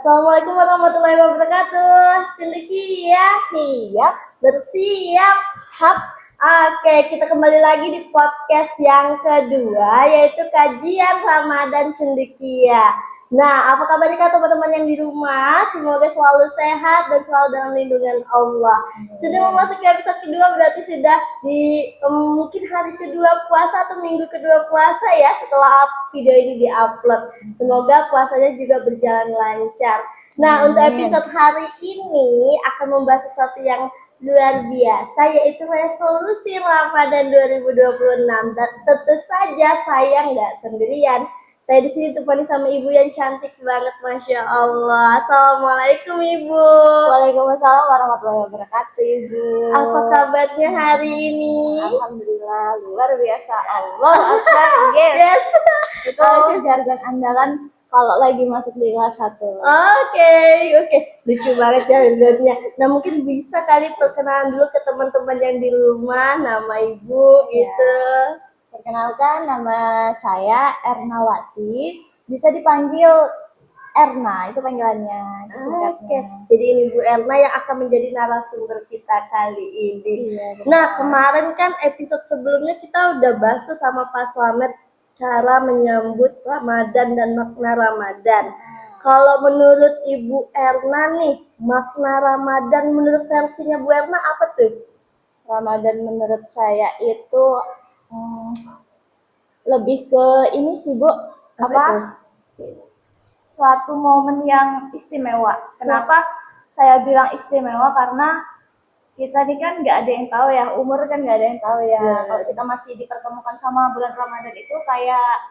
Assalamualaikum warahmatullahi wabarakatuh. Cendekia siap, bersiap, hap. Oke, kita kembali lagi di podcast yang kedua, yaitu kajian Ramadan Cendekia. Nah, apa kabarnya teman-teman yang di rumah? Semoga selalu sehat dan selalu dalam lindungan Allah. Sudah memasuki episode kedua, berarti sudah di mungkin hari kedua puasa atau minggu kedua puasa ya setelah video ini diupload. Semoga puasanya juga berjalan lancar. Nah, untuk episode hari ini akan membahas sesuatu yang luar biasa, yaitu resolusi Ramadan 2026. Dan tentu saja saya nggak sendirian. Saya di sini ditemani sama ibu yang cantik banget, masya Allah. Assalamualaikum ibu. Waalaikumsalam warahmatullahi wabarakatuh, ibu. Apa kabarnya hari ini? Alhamdulillah luar biasa. Allah Akbar. Yes. Itu jargon andalan kalau lagi masuk di kelas 1. Oke. Lucu banget jargonnya. Nah, mungkin bisa kali perkenalan dulu ke teman-teman yang di rumah, nama ibu gitu. Perkenalkan, nama saya Ernawati. Bisa dipanggil Erna, itu panggilannya. Oke. Jadi ini Bu Erna yang akan menjadi narasumber kita kali ini. Iya, nah, kemarin kan episode sebelumnya kita udah bahas tuh sama Pak Slamet cara menyambut Ramadan dan makna Ramadan. Kalau menurut Ibu Erna nih, makna Ramadan menurut versinya Bu Erna apa tuh? Ramadan menurut saya itu lebih ke ini sih, Bu. Apa? Suatu momen yang istimewa. Kenapa saya bilang istimewa? Karena kita nih kan nggak ada yang tahu ya, umur kan nggak ada yang tahu ya. Kalau kita masih dipertemukan sama bulan Ramadan itu kayak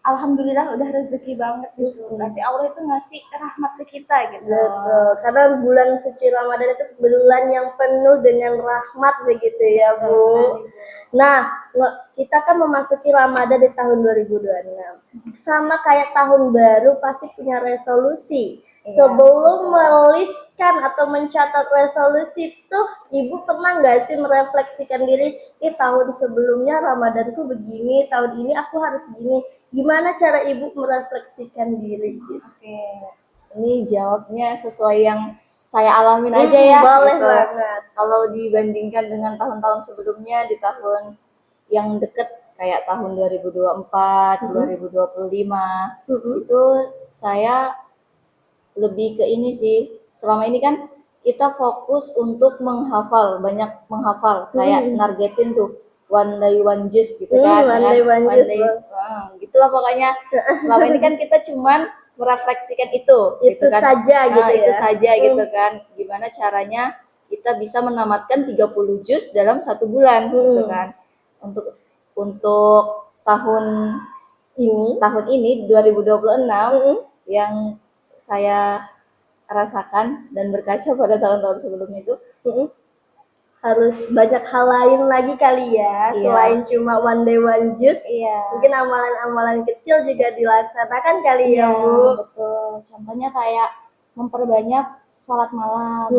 alhamdulillah udah rezeki banget gitu. Berarti Allah itu ngasih rahmat ke kita gitu. Betul. Karena bulan suci Ramadan itu bulan yang penuh dengan rahmat begitu ya, Bu. Nah, kita kan memasuki Ramadan di tahun 2026. Sama kayak tahun baru pasti punya resolusi. Sebelum menuliskan atau mencatat resolusi tuh, Ibu pernah nggak sih merefleksikan diri, tahun sebelumnya Ramadanku begini, tahun ini aku harus gini. Gimana cara Ibu merefleksikan diri gitu? Oke. Ini jawabnya sesuai yang saya alamin aja ya. Boleh gitu. banget. Kalau dibandingkan dengan tahun-tahun sebelumnya, di tahun yang deket kayak tahun 2024, 2025, itu saya lebih ke ini sih. Selama ini kan kita fokus untuk banyak menghafal, kayak nargetin tuh one day one juice gitu kan. Gitulah pokoknya. Selama ini kan kita cuman merefleksikan itu gitu kan. Itu saja gitu kan. Gimana caranya kita bisa menamatkan 30 juz dalam 1 bulan gitu kan. Untuk tahun ini 2026 yang saya rasakan dan berkaca pada tahun-tahun sebelumnya itu harus banyak hal lain lagi kali ya, selain cuma one day one juice. Mungkin amalan-amalan kecil juga dilaksanakan kali ya, Bu. Betul. Contohnya kayak memperbanyak sholat malam.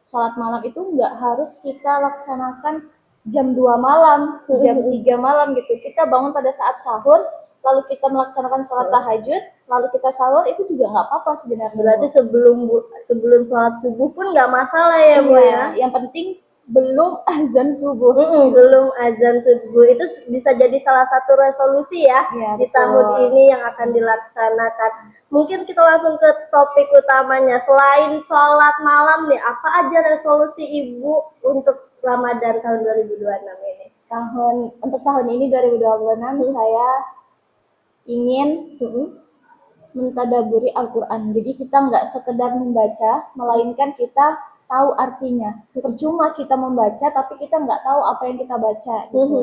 Sholat malam itu nggak harus kita laksanakan jam 2 malam, jam 3 malam gitu. Kita bangun pada saat sahur, lalu kita melaksanakan sholat tahajud, lalu kita sahur, itu juga nggak apa-apa sebenarnya. Berarti sebelum sholat subuh pun nggak masalah ya, Bu ya? Yang penting belum azan subuh. Belum azan subuh itu bisa jadi salah satu resolusi ya di tahun ini yang akan dilaksanakan. Mungkin kita langsung ke topik utamanya. Selain sholat malam nih, apa aja resolusi Ibu untuk Ramadan tahun 2026 ini? Untuk tahun ini 2026 saya ingin mentadaburi Al-Quran. Jadi kita nggak sekedar membaca, melainkan kita tahu artinya. Percuma kita membaca tapi kita nggak tahu apa yang kita baca gitu.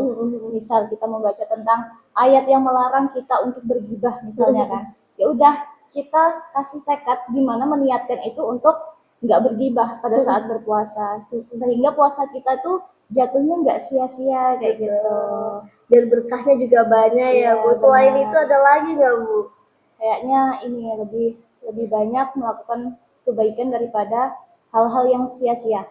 Misal kita membaca tentang ayat yang melarang kita untuk bergibah misalnya kan. Ya udah, kita kasih tekad gimana meniatkan itu untuk nggak bergibah pada saat berpuasa. Sehingga puasa kita tuh jatuhnya nggak sia-sia kayak gitu. Dan berkahnya juga banyak ya, Bu. Selain itu ada lagi nggak, Bu? Kayaknya ini lebih banyak melakukan kebaikan daripada hal-hal yang sia-sia.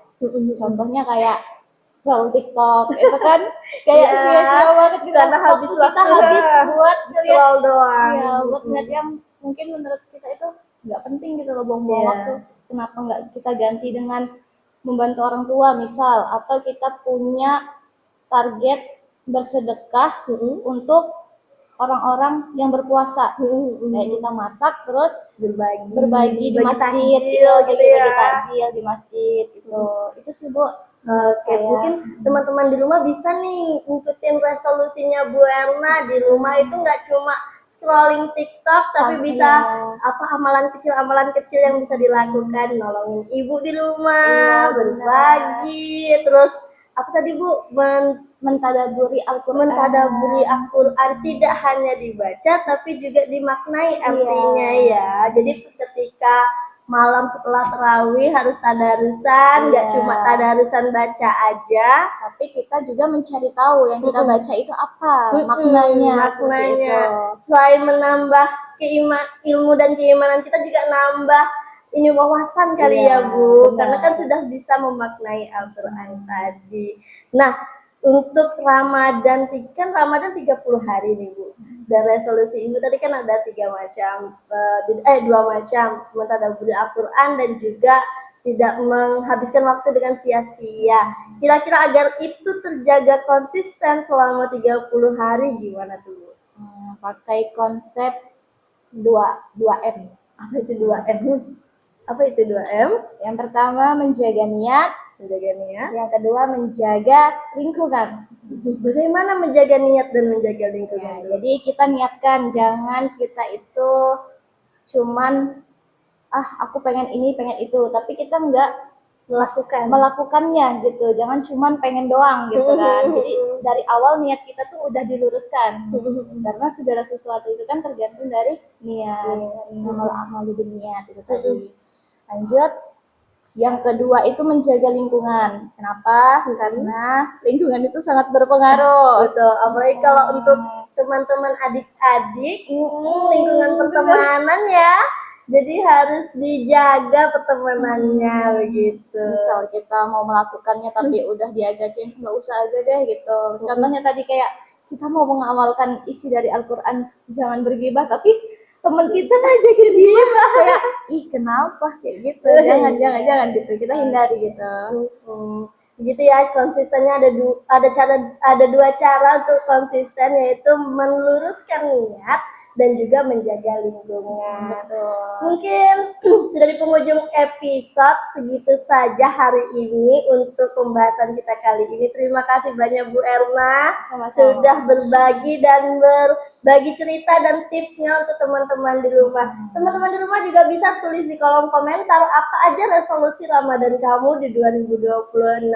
Contohnya kayak scroll TikTok, itu kan kayak sia-sia banget gitu. Karena habis kita habis buat scroll doang. Iya, buat ngeliat yang mungkin menurut kita itu nggak penting gitu loh buang-buang Iya. waktu. Kenapa nggak kita ganti dengan membantu orang tua misal, atau kita punya target bersedekah untuk orang-orang yang berpuasa. Kayak kita masak terus berbagi di masjid, takjil gitu bagi-bagi ya. takjil di masjid gitu. Itu sih Bu. menurut Oke, saya. mungkin teman-teman di rumah bisa nih ngikutin resolusinya Bu Erna. Di rumah itu nggak cuma scrolling TikTok, tapi bisa apa amalan kecil yang bisa dilakukan, nolongin ibu di rumah, Iya, berbagi, terus apa tadi Bu? Mentadaburi Al-Quran. Mentadaburi Al-Quran tidak hanya dibaca tapi juga dimaknai artinya ya. Jadi ketika malam setelah tarawih harus tadarusan, nggak cuma tadarusan baca aja, tapi kita juga mencari tahu yang kita baca itu apa maknanya. Selain menambah ilmu dan keimanan kita juga nambah ini wawasan kali ya Bu, karena kan sudah bisa memaknai Al-Quran tadi. Nah, untuk Ramadan, kan Ramadan 30 hari nih Bu. Dan resolusi Ibu tadi kan ada 3 macam, 2 macam, mentadaburi Al-Quran dan juga tidak menghabiskan waktu dengan sia-sia. Kira-kira agar itu terjaga konsisten selama 30 hari gimana tuh Bu? Pakai konsep 2M. Apa itu 2M? Apa itu 2M? Yang pertama menjaga niat, yang kedua menjaga lingkungan. Bagaimana menjaga niat dan menjaga lingkungan? Ya, jadi kita niatkan, jangan kita itu cuman aku pengen ini pengen itu, tapi kita nggak melakukannya gitu. Jangan cuman pengen doang gitu kan. Jadi dari awal niat kita tuh udah diluruskan, karena segala sesuatu itu kan tergantung dari niat. Amal niat itu tadi. Lanjut, yang kedua itu menjaga lingkungan. Kenapa? Karena lingkungan itu sangat berpengaruh. Betul, apalagi kalau untuk teman-teman adik-adik, lingkungan pertemanan ya. Jadi harus dijaga pertemanannya begitu. Misal kita mau melakukannya tapi udah diajakin nggak usah aja deh gitu. Contohnya tadi kayak kita mau mengamalkan isi dari Al-Quran, jangan bergibah, tapi teman kita ngajakin dia kayak kenapa kayak gitu, jangan gitu, kita hindari gitu. Gitu ya, konsistennya ada 2 cara untuk konsisten, yaitu meluruskan niat dan juga menjaga lingkungan. Mungkin sudah di penghujung episode, segitu saja hari ini untuk pembahasan kita kali ini. Terima kasih banyak Bu Erna. Sudah berbagi cerita dan tipsnya untuk teman-teman di rumah. Teman-teman di rumah juga bisa tulis di kolom komentar apa aja resolusi Ramadan kamu di 2020.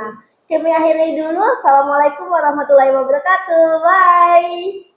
Kami akhiri dulu. Assalamualaikum warahmatullahi wabarakatuh. Bye.